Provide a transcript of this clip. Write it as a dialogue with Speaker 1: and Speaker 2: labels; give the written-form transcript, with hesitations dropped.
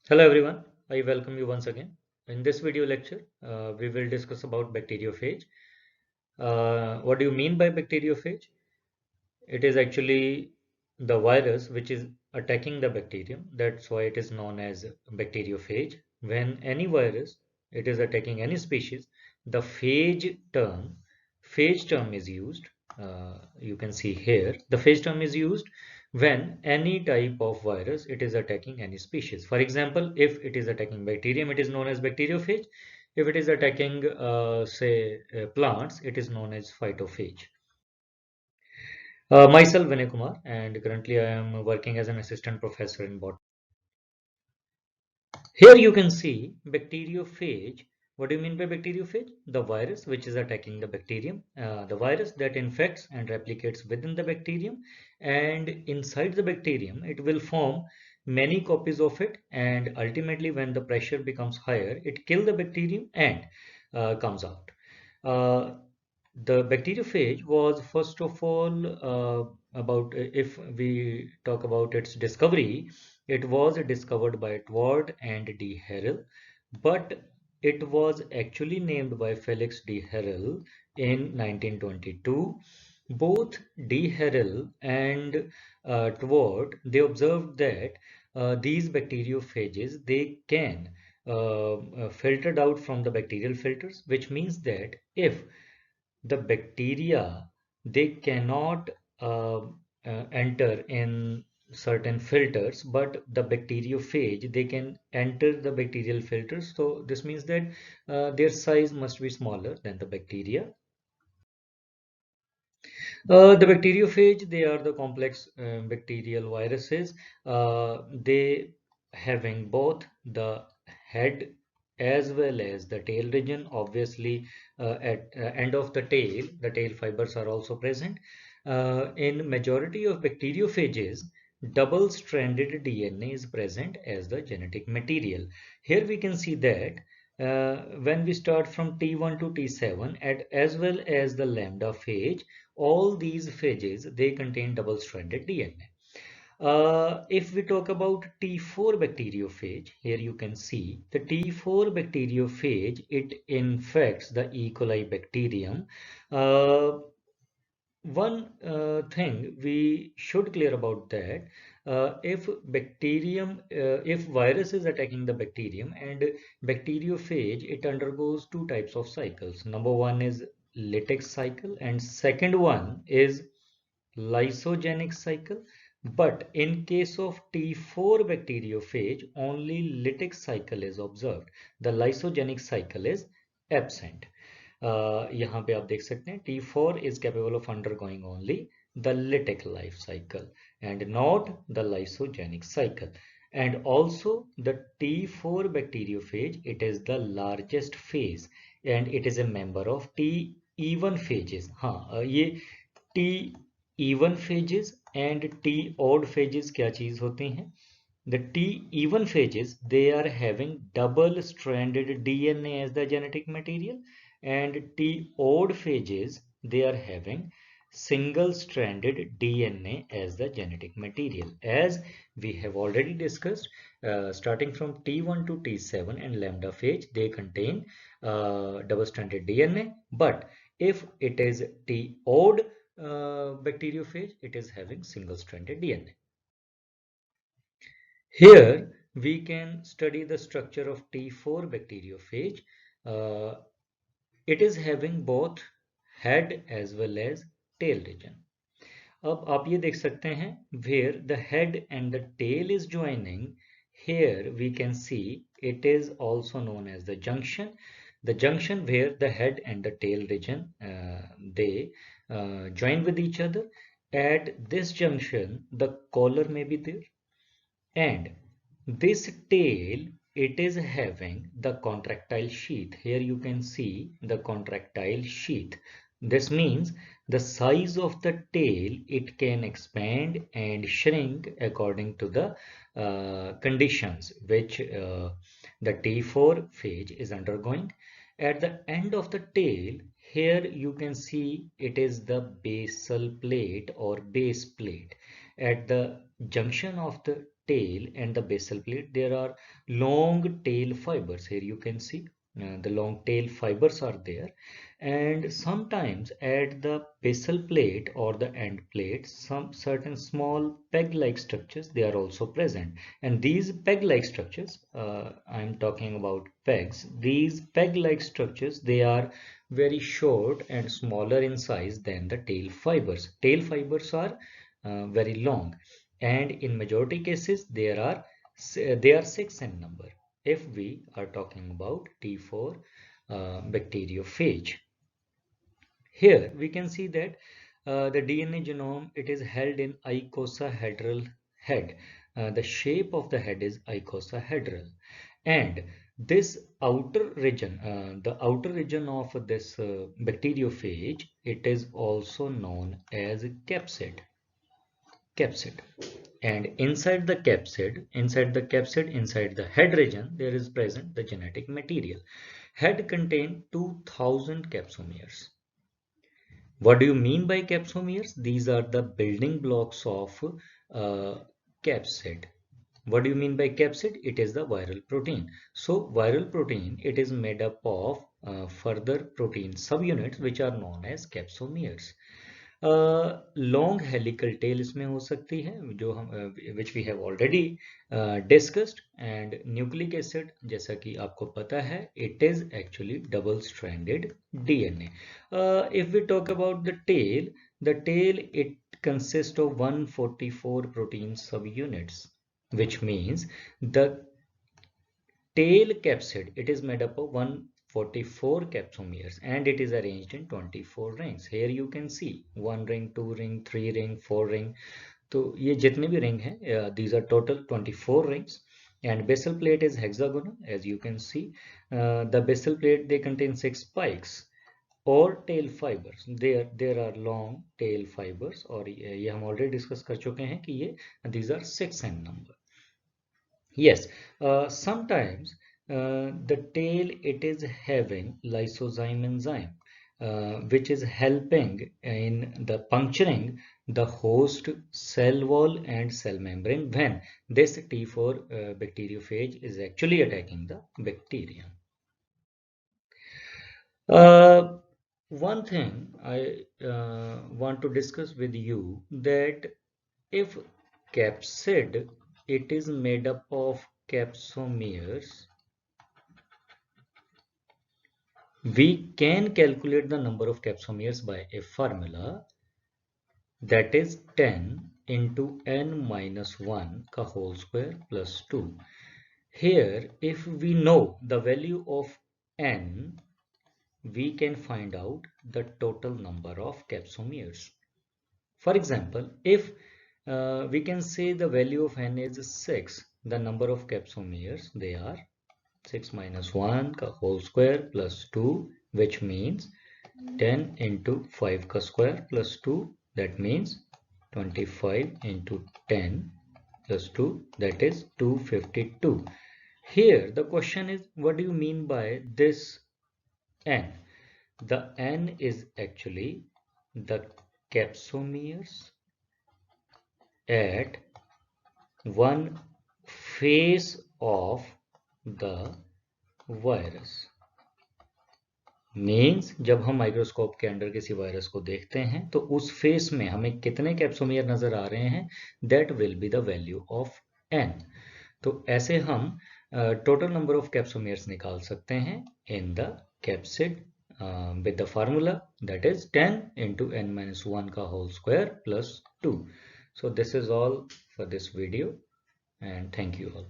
Speaker 1: Hello everyone, I welcome you once again. In this video lecture, we will discuss about bacteriophage. What do you mean by bacteriophage? It is actually the virus which is attacking the bacterium. That's why it is known as bacteriophage. When any virus, it is attacking any species, the phage term is used. You can see here, the phage term is used when any type of virus it is attacking any species. For example, if it is attacking bacterium, it is known as bacteriophage. If it is attacking, plants, it is known as phytophage. Myself Vinay Kumar, and currently I am working as an assistant professor in botany. Here you can see bacteriophage. What do you mean by bacteriophage? The virus which is attacking the bacterium, the virus that infects and replicates within the bacterium, and inside the bacterium it will form many copies of it, and ultimately when the pressure becomes higher, it kills the bacterium and comes out. Uh, the bacteriophage was first of all about if we talk about its discovery, it was discovered by Edward and de Herel, but it was actually named by Felix de Herel in 1922. Both de Herel and Edward, they observed that these bacteriophages they can filtered out from the bacterial filters, which means that if the bacteria they cannot enter in certain filters, but the bacteriophage they can enter the bacterial filters. So this means that their size must be smaller than the bacteria. The bacteriophage, they are the complex bacterial viruses. They having both the head as well as the tail region. Obviously, at end of the tail fibers are also present. In majority of bacteriophages, double-stranded DNA is present as the genetic material. Here we can see that when we start from T1 to T7 as well as the lambda phage, all these phages they contain double-stranded DNA. If we talk about T4 bacteriophage, here you can see the T4 bacteriophage, it infects the E. coli bacterium. Uh, One thing we should clear about that, if virus is attacking the bacterium and bacteriophage, it undergoes two types of cycles. Number one is lytic cycle and second one is lysogenic cycle. But in case of T4 bacteriophage, only lytic cycle is observed. The lysogenic cycle is absent. यहाँ पे आप देख सकते हैं T4 is capable of undergoing only the lytic life cycle and not the lysogenic cycle. And also the T4 bacteriophage, it is the largest phase and it is a member of T even phages. हाँ ये T even phages and T odd phages क्या चीज होती हैं? The T even phages, they are having double-stranded DNA as the genetic material, and T odd phages, they are having single-stranded DNA as the genetic material. As we have already discussed, starting from T1 to T7 and lambda phage, they contain double-stranded DNA, but if it is T odd bacteriophage, it is having single-stranded DNA. Here we can study the structure of T4 bacteriophage. Uh, it is having both head as well as tail region. अब आप ये देख सकते हैं where the head and the tail is joining. Here we can see it is also known as the junction. The junction where the head and the tail region they join with each other. At this junction, the collar may be there, and this tail, it is having the contractile sheath. Here you can see the contractile sheath. This means the size of the tail, it can expand and shrink according to the conditions which the T4 phage is undergoing. At the end of the tail, here you can see it is the basal plate or base plate. At the junction of the tail and the basal plate, there are long tail fibers. Here you can see the long tail fibers are there, and sometimes at the basal plate or the end plate, some certain small peg-like structures they are also present. And these peg-like structures, I'm talking about pegs. These peg-like structures, they are very short and smaller in size than the tail fibers. Tail fibers are very long, and in majority cases they are 6 in number if we are talking about T4 bacteriophage. Here we can see that the DNA genome, it is held in icosahedral head. The shape of the head is icosahedral, and this the outer region of this bacteriophage, it is also known as capsid. Capsid. And inside the capsid, inside the head region, there is present the genetic material. Head contain 2000 capsomeres. What do you mean by capsomeres? These are the building blocks of capsid. What do you mean by capsid? It is the viral protein. So viral protein, it is made up of further protein subunits which are known as capsomeres. Long helical tail इसमें हो सकती है जो हम which we have already discussed. And nucleic acid, जैसा कि आपको पता है, it is actually double stranded DNA. If we talk about the tail it consists of 144 protein subunits, which means the tail capsid, it is made up of 144 capsomeres and it is arranged in 24 rings. Here you can see 1 ring, 2 ring, 3 ring, 4 ring. तो ये जितने भी ring हैं, these are total 24 rings. And basal plate is hexagonal, as you can see. The basal plate, they contain 6 spikes or tail fibers. There are long tail fibers, और ये हम already discuss कर चुके हैं कि ये these are 6 in number. Yes, sometimes the tail, it is having lysozyme enzyme, which is helping in the puncturing the host cell wall and cell membrane when this T4 bacteriophage is actually attacking the bacterium. One thing I want to discuss with you, that if capsid, it is made up of capsomeres, we can calculate the number of capsomeres by a formula, that is 10 into n minus 1 ka whole square plus 2. Here, if we know the value of n, we can find out the total number of capsomeres. For example, if we can say the value of n is 6, the number of capsomeres, they are 6 minus 1 ka whole square plus 2, which means 10 into 5 ka square plus 2, that means 25 into 10 plus 2, that is 252. Here the question is, what do you mean by this n? The n is actually the capsomeres at one face of the virus. Means जब हम microscope के under किसी virus को देखते हैं तो उस face में हमें कितने कैप्सोमियर नजर आ रहे हैं, that will be the value of n. तो ऐसे हम टोटल नंबर ऑफ कैप्सोमियर्स निकाल सकते हैं in the capsid with the formula, that is 10 into n minus 1 ka whole square plus 2. So this is all for this video, and thank you all.